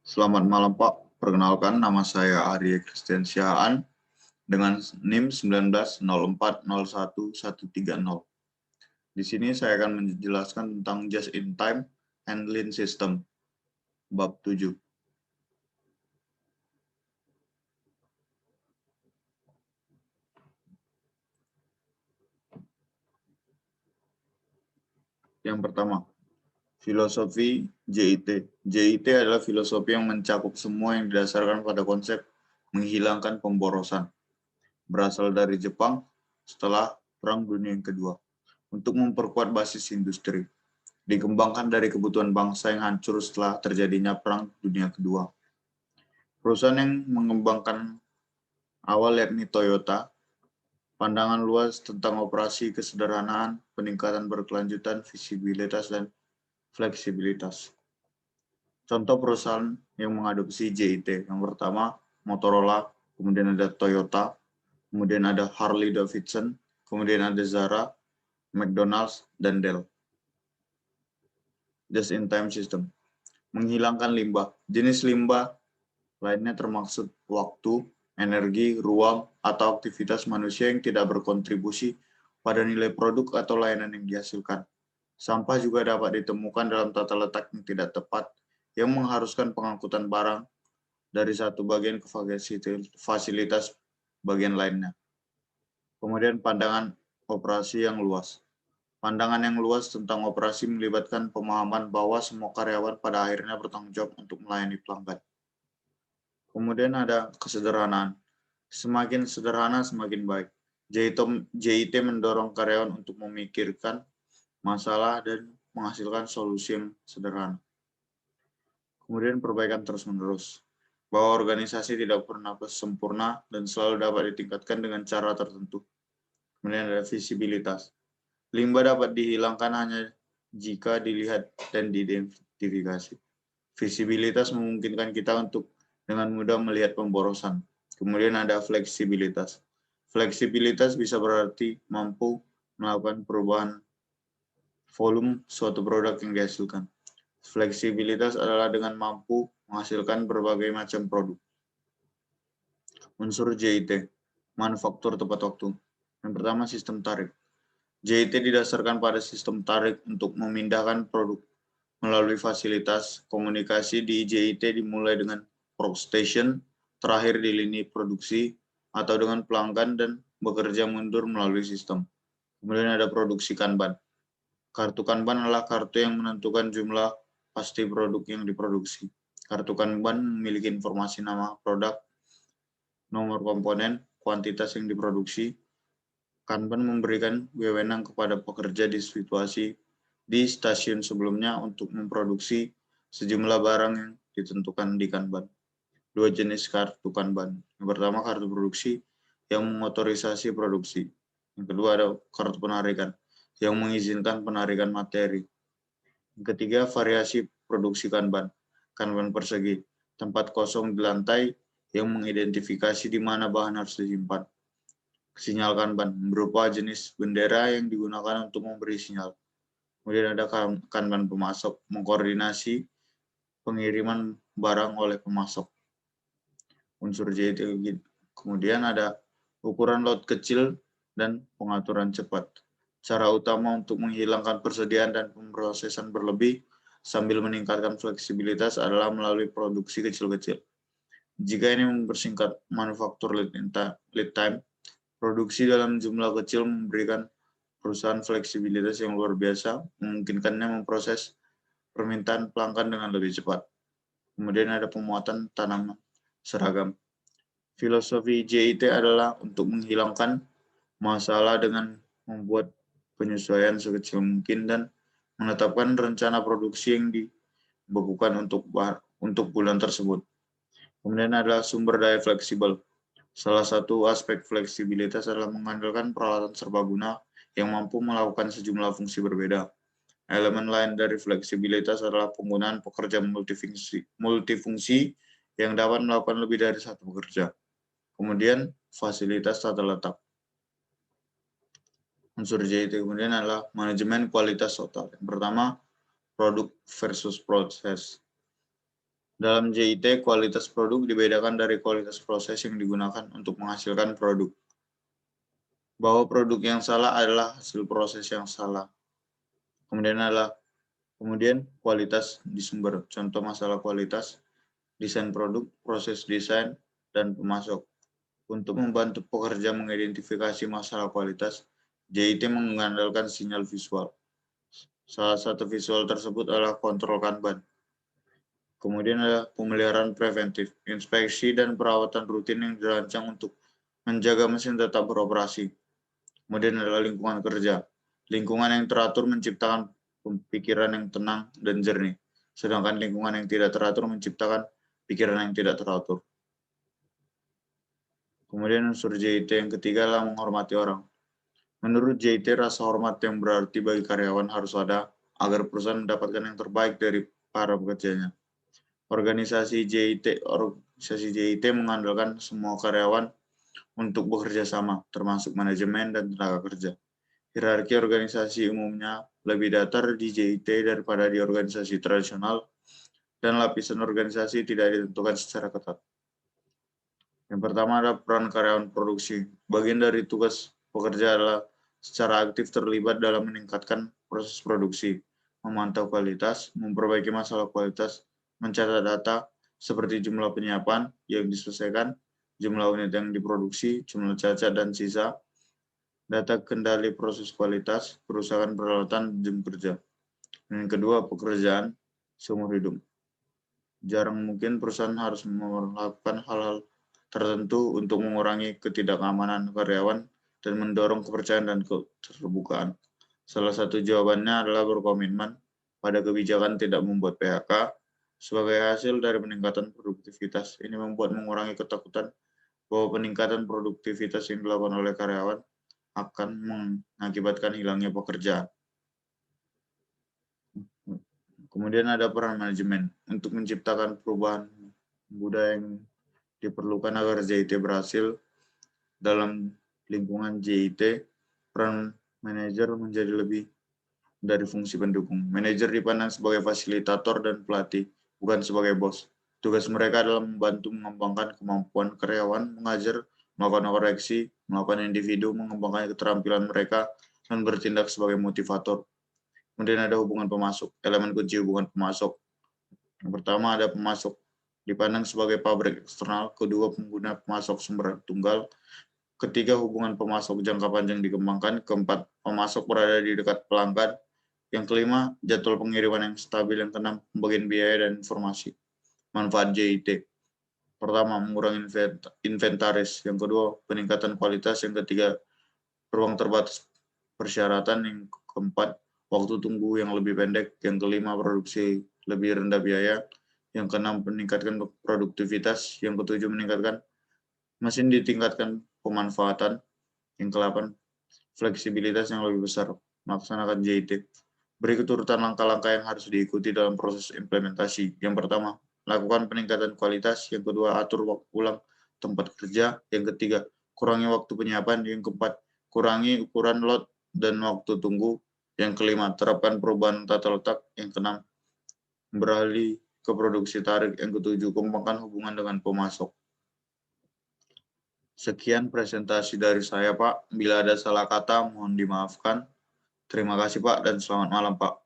Selamat malam Pak, perkenalkan nama saya Arya Kristiansyaan dengan NIM 1904011130. Di sini saya akan menjelaskan tentang Just in Time and Lean System, bab 7. Yang pertama, filosofi JIT. JIT adalah filosofi yang mencakup semua yang didasarkan pada konsep menghilangkan pemborosan. Berasal dari Jepang setelah Perang Dunia yang Kedua untuk memperkuat basis industri. Dikembangkan dari kebutuhan bangsa yang hancur setelah terjadinya Perang Dunia Kedua. Perusahaan yang mengembangkan awal yakni Toyota, pandangan luas tentang operasi kesederhanaan, peningkatan berkelanjutan, visibilitas, dan fleksibilitas. Contoh perusahaan yang mengadopsi JIT, yang pertama Motorola, kemudian ada Toyota, kemudian ada Harley Davidson, kemudian ada Zara, McDonald's, dan Dell. Just-in-time system. Menghilangkan limbah. Jenis limbah lainnya termaksud waktu, energi, ruang, atau aktivitas manusia yang tidak berkontribusi pada nilai produk atau layanan yang dihasilkan. Sampah juga dapat ditemukan dalam tata letak yang tidak tepat, yang mengharuskan pengangkutan barang dari satu bagian ke fasilitas bagian lainnya. Kemudian pandangan operasi yang luas. Pandangan yang luas tentang operasi melibatkan pemahaman bahwa semua karyawan pada akhirnya bertanggung jawab untuk melayani pelanggan. Kemudian ada kesederhanaan. Semakin sederhana, semakin baik. JIT mendorong karyawan untuk memikirkan masalah dan menghasilkan solusi yang sederhana. Kemudian perbaikan terus-menerus. Bahwa organisasi tidak pernah sempurna dan selalu dapat ditingkatkan dengan cara tertentu. Kemudian ada visibilitas. Limbah dapat dihilangkan hanya jika dilihat dan diidentifikasi. Visibilitas memungkinkan kita untuk dengan mudah melihat pemborosan. Kemudian ada fleksibilitas. Fleksibilitas bisa berarti mampu melakukan perubahan volume suatu produk yang dihasilkan. Fleksibilitas adalah dengan mampu menghasilkan berbagai macam produk. Unsur JIT, manufaktur tepat waktu. Yang pertama, sistem tarik. JIT didasarkan pada sistem tarik untuk memindahkan produk melalui fasilitas. Komunikasi di JIT dimulai dengan workstation, terakhir di lini produksi, atau dengan pelanggan dan bekerja mundur melalui sistem. Kemudian ada produksi Kanban. Kartu Kanban adalah kartu yang menentukan jumlah pasti produk yang diproduksi. Kartu Kanban memiliki informasi nama produk, nomor komponen, kuantitas yang diproduksi. Kanban memberikan wewenang kepada pekerja di situasi di stasiun sebelumnya untuk memproduksi sejumlah barang yang ditentukan di Kanban. Dua jenis kartu Kanban. Yang pertama kartu produksi yang mengotorisasi produksi. Yang kedua ada kartu penarikan yang mengizinkan penarikan materi. Yang ketiga variasi produksi Kanban. Kanban persegi, tempat kosong di lantai yang mengidentifikasi di mana bahan harus disimpan. Sinyal Kanban berupa jenis bendera yang digunakan untuk memberi sinyal. Kemudian ada Kanban pemasok, mengkoordinasi pengiriman barang oleh pemasok. Unsur JIT. Kemudian ada ukuran lot kecil dan pengaturan cepat. Cara utama untuk menghilangkan persediaan dan pemrosesan berlebih sambil meningkatkan fleksibilitas adalah melalui produksi kecil-kecil. Jika ini mempersingkat manufaktur lead time, produksi dalam jumlah kecil memberikan perusahaan fleksibilitas yang luar biasa, memungkinkannya memproses permintaan pelanggan dengan lebih cepat. Kemudian ada pemuatan tanaman seragam. Filosofi JIT adalah untuk menghilangkan masalah dengan membuat penyesuaian sekecil mungkin dan menetapkan rencana produksi yang dibekukan untuk bulan tersebut. Kemudian adalah sumber daya fleksibel. Salah satu aspek fleksibilitas adalah mengandalkan peralatan serbaguna yang mampu melakukan sejumlah fungsi berbeda. Elemen lain dari fleksibilitas adalah penggunaan pekerja multifungsi yang dapat melakukan lebih dari satu pekerja. Kemudian fasilitas tata letak. Unsur JIT kemudian adalah manajemen kualitas total. Yang pertama, produk versus proses. Dalam JIT, kualitas produk dibedakan dari kualitas proses yang digunakan untuk menghasilkan produk. Bahwa produk yang salah adalah hasil proses yang salah. Kemudian kualitas di sumber. Contoh masalah kualitas, desain produk, proses desain, dan pemasok. Untuk membantu pekerja mengidentifikasi masalah kualitas, JIT mengandalkan sinyal visual. Salah satu visual tersebut adalah kontrol Kanban. Kemudian ada pemeliharaan preventif, inspeksi dan perawatan rutin yang dirancang untuk menjaga mesin tetap beroperasi. Kemudian adalah lingkungan kerja. Lingkungan yang teratur menciptakan pikiran yang tenang dan jernih. Sedangkan lingkungan yang tidak teratur menciptakan pikiran yang tidak teratur. Kemudian unsur JIT yang ketiga adalah menghormati orang. Menurut JIT, rasa hormat yang berarti bagi karyawan harus ada agar perusahaan mendapatkan yang terbaik dari para pekerjanya. Organisasi JIT mengandalkan semua karyawan untuk bekerja sama, termasuk manajemen dan tenaga kerja. Hierarki organisasi umumnya lebih datar di JIT daripada di organisasi tradisional, dan lapisan organisasi tidak ditentukan secara ketat. Yang pertama adalah peran karyawan produksi. Bagian dari tugas pekerja adalah secara aktif terlibat dalam meningkatkan proses produksi, memantau kualitas, memperbaiki masalah kualitas, mencatat data seperti jumlah penyiapan yang diselesaikan, jumlah unit yang diproduksi, jumlah cacat dan sisa, data kendali proses kualitas, kerusakan peralatan jam kerja. Dan yang kedua, pekerjaan seumur hidup. Jarang mungkin perusahaan harus melakukan hal-hal tertentu untuk mengurangi ketidakamanan karyawan dan mendorong kepercayaan dan keterbukaan. Salah satu jawabannya adalah berkomitmen pada kebijakan tidak membuat PHK. Sebagai hasil dari peningkatan produktivitas, ini membuat mengurangi ketakutan bahwa peningkatan produktivitas yang dilakukan oleh karyawan akan mengakibatkan hilangnya pekerjaan. Kemudian ada peran manajemen untuk menciptakan perubahan budaya yang diperlukan agar JIT berhasil. Dalam lingkungan JIT, peran manajer menjadi lebih dari fungsi pendukung. Manajer dipandang sebagai fasilitator dan pelatih, bukan sebagai bos. Tugas mereka adalah membantu mengembangkan kemampuan karyawan, mengajar, melakukan koreksi, melakukan individu, mengembangkan keterampilan mereka, dan bertindak sebagai motivator. Kemudian ada hubungan pemasok, elemen kunci hubungan pemasok. Yang pertama ada pemasok, dipandang sebagai pabrik eksternal, kedua pengguna pemasok sumber tunggal, ketiga hubungan pemasok jangka panjang dikembangkan, keempat pemasok berada di dekat pelanggan, yang kelima jadwal pengiriman yang stabil, yang keenam pembagian biaya dan informasi. Manfaat JIT. Pertama, mengurangi inventaris, yang kedua peningkatan kualitas, yang ketiga ruang terbatas persyaratan, yang keempat waktu tunggu yang lebih pendek, yang kelima produksi lebih rendah biaya, yang keenam meningkatkan produktivitas, yang ketujuh meningkatkan mesin ditingkatkan pemanfaatan, yang ke-8 fleksibilitas yang lebih besar melaksanakan JIT. Berikut urutan langkah-langkah yang harus diikuti dalam proses implementasi. Yang pertama, lakukan peningkatan kualitas. Yang kedua, atur waktu pulang tempat kerja. Yang ketiga, kurangi waktu penyiapan. Yang keempat, kurangi ukuran lot dan waktu tunggu. Yang kelima, terapkan perubahan tata letak. Yang keenam, beralih ke produksi tarik. Yang ketujuh, kembangkan hubungan dengan pemasok. Sekian presentasi dari saya, Pak. Bila ada salah kata, mohon dimaafkan. Terima kasih, Pak, dan selamat malam, Pak.